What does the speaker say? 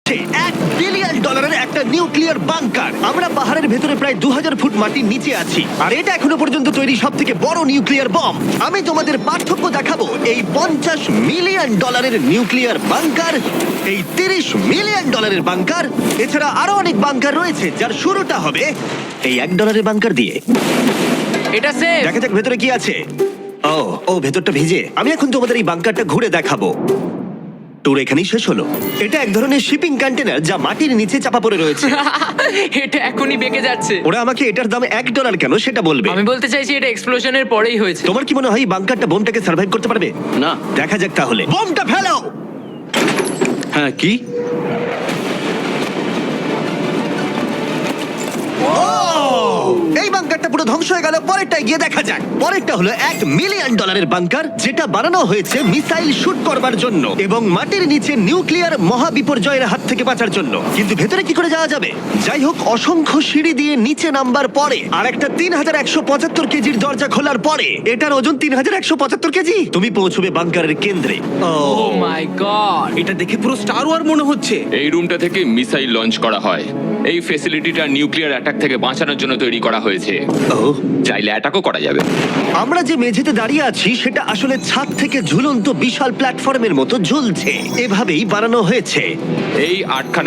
হচ্ছে $1 বিলিয়ন একটা nuclear bunker. আমরা পাহাড়ের ভেতরে প্রায় 2000 ফুট মাটির নিচে আছি, আর এটা এখনো পর্যন্ত তৈরি সব থেকে বড় নিউক্লিয়ার বম। আমি তোমাদের পার্থক্য দেখাবো এই $50 মিলিয়ন নিউক্লিয়ার বাংকার, এই $30 মিলিয়ন বাংকার, এছাড়া আরো অনেক বাংকার রয়েছে যার শুরুটা হবে এই $1 বাংকার দিয়ে। এটা সেফ। দেখা যাক ভেতরে কি আছে। ও ভেতরটা ভিজে। আমি এখন তোমাদের এই বাংকারটা ঘুরে দেখাবো। ট্যুর এখানেই শেষ হলো। এটা এক ধরনের শিপিং কন্টেনার যা মাটির নিচে চাপা পড়ে রয়েছে। এটা এখনই বেঁকে যাচ্ছে। ওরা আমাকে এটার দাম $1 কেন সেটা বলবে। আমি বলতে চাইছি এটা এক্সপ্লোশনের পরেই হয়েছে। তোমার কি মনে হয় এই বাংকারটা বোমটাকে সার্ভাইভ করতে পারবে? না। দেখা যাক তাহলে। বোমটা ফেলো। হ্যাঁ, কি? এই বাংকারটা পুরো ধ্বংস হয়ে গেল। পরেরটা গিয়ে দেখা যাক। পরেরটা হলো $1 মিলিয়ন বাংকার, যেটা বানানো হয়েছে মিসাইল শুট করবার জন্য এবং মাটির নিচে নিউক্লিয়ার মহাবিপর্যয়ের হাত থেকে বাঁচার জন্য। কিন্তু ভেতরে কি করে যাওয়া যাবে? যাই হোক, অসংখ্য সিঁড়ি দিয়ে নিচে নামবার পরে আর একটা 3175 কেজির দরজা খোলার পরে, এটার ওজন 3175 কেজি, তুমি পৌঁছবে বাংকারের কেন্দ্রে। ও মাই গড। এটা দেখে পুরো স্টার ওয়ার মনে হচ্ছে। এই রুমটা থেকে মিসাইল লঞ্চ করা হয়। এই ফ্যাসিলিটিটা নিউক্লিয়ার অ্যাটাক থেকে বাঁচানোর জন্য তৈরি করা হয়েছে। চাইলে অ্যাটাকও করা যাবে। আমরা যে মেঝেতে দাঁড়িয়ে আছি সেটা আসলে ছাদ থেকে ঝুলন্ত বিশাল প্ল্যাটফর্মের মতো ঝুলছে। এভাবেই বানানো হয়েছে। এই 8খানা